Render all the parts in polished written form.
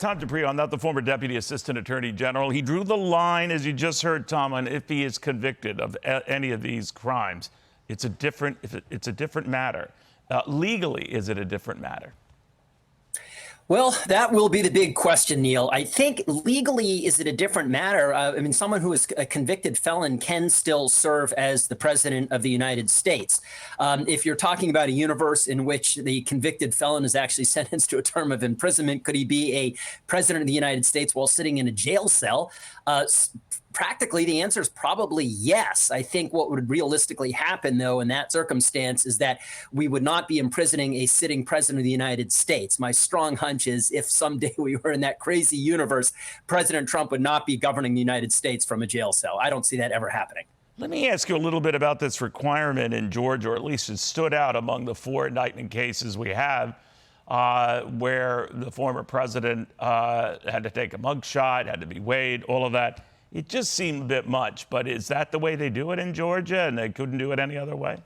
Tom Dupree, I'm not the former Deputy Assistant Attorney General. He drew the line, as you just heard, Tom, on if he is convicted of any of these crimes. It's a different matter. Legally, is it a different matter? Well, that will be the big question, Neil. I think legally, is it a different matter? Someone who is a convicted felon can still serve as the president of the United States. If you're talking about a universe in which the convicted felon is actually sentenced to a term of imprisonment, could he be a president of the United States while sitting in a jail cell? Practically, the answer is probably yes. I think what would realistically happen, though, in that circumstance is that we would not be imprisoning a sitting president of the United States. My strong hunch is if someday we were in that crazy universe, President Trump would not be governing the United States from a jail cell. I don't see that ever happening. Let me ask you a little bit about this requirement in Georgia, or at least it stood out among the 4 indictment cases we have, where the former president had to take a mugshot, had to be weighed, all of that. It just seemed a bit much, but is that the way they do it in Georgia, and they couldn't do it any other way?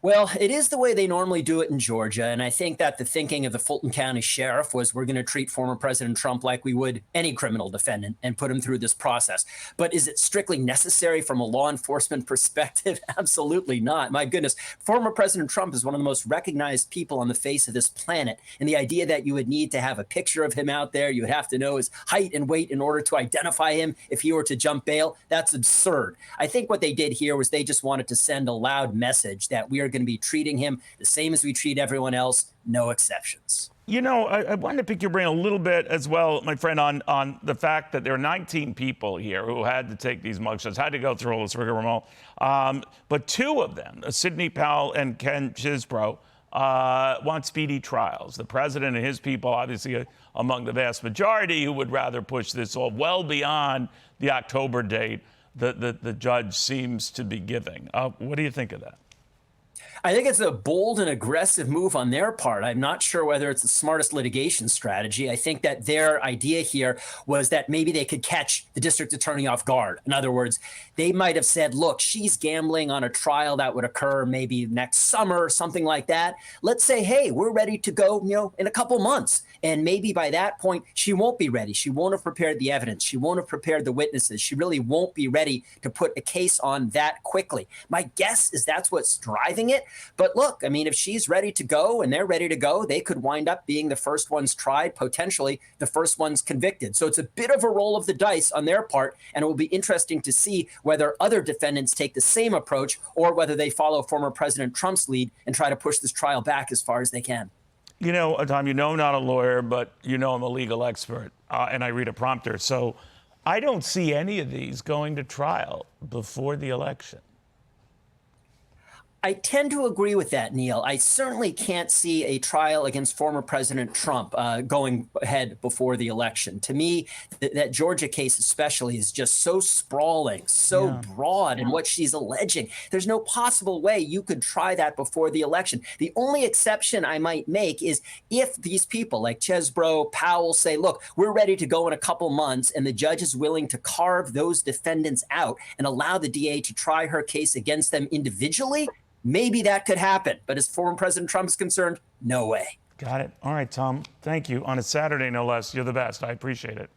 Well, it is the way they normally do it in Georgia. And I think that the thinking of the Fulton County sheriff was we're going to treat former President Trump like we would any criminal defendant and put him through this process. But is it strictly necessary from a law enforcement perspective? Absolutely not. My goodness, former President Trump is one of the most recognized people on the face of this planet. And the idea that you would need to have a picture of him out there, you would have to know his height and weight in order to identify him if he were to jump bail, that's absurd. I think what they did here was they just wanted to send a loud message that we are going to be treating him the same as we treat everyone else, no exceptions. You know, I wanted to pick your brain a little bit as well, my friend, on the fact that there are 19 people here who had to take these mugshots, had to go through all this rigmarole. But 2 of them, Sidney Powell and Ken Chisbro, want speedy trials. The president and his people, obviously among the vast majority, who would rather push this off well beyond the October date the judge seems to be giving. What do you think of that? I think it's a bold and aggressive move on their part. I'm not sure whether it's the smartest litigation strategy. I think that their idea here was that maybe they could catch the district attorney off guard. In other words, they might have said, look, she's gambling on a trial that would occur maybe next summer or something like that. Let's say, hey, we're ready to go, in a couple months. And maybe by that point, she won't be ready. She won't have prepared the evidence. She won't have prepared the witnesses. She really won't be ready to put a case on that quickly. My guess is that's what's driving it. But look, if she's ready to go and they're ready to go, they could wind up being the first ones tried, potentially the first ones convicted. So it's a bit of a roll of the dice on their part, and it will be interesting to see whether other defendants take the same approach or whether they follow former President Trump's lead and try to push this trial back as far as they can. You know, Tom, I'm not a lawyer, but I'm a legal expert, and I read a prompter. So I don't see any of these going to trial before the election. I tend to agree with that, Neil. I certainly can't see a trial against former President Trump going ahead before the election. To me, that Georgia case especially is just so sprawling, so broad in what she's alleging. There's no possible way you could try that before the election. The only exception I might make is if these people like Chisbro, Powell say, look, we're ready to go in a couple months, and the judge is willing to carve those defendants out and allow the DA to try her case against them individually. Maybe that could happen. But as former President Trump is concerned, no way. Got it. All right, Tom. Thank you. On a Saturday, no less. You're the best. I appreciate it.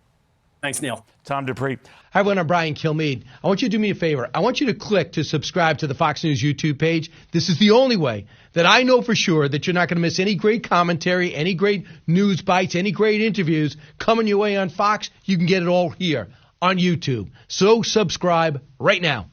Thanks, Neil. Tom Dupree. Hi, everyone. I'm Brian Kilmeade. I want you to do me a favor. I want you to click to subscribe to the Fox News YouTube page. This is the only way that I know for sure that you're not going to miss any great commentary, any great news bites, any great interviews coming your way on Fox. You can get it all here on YouTube. So subscribe right now.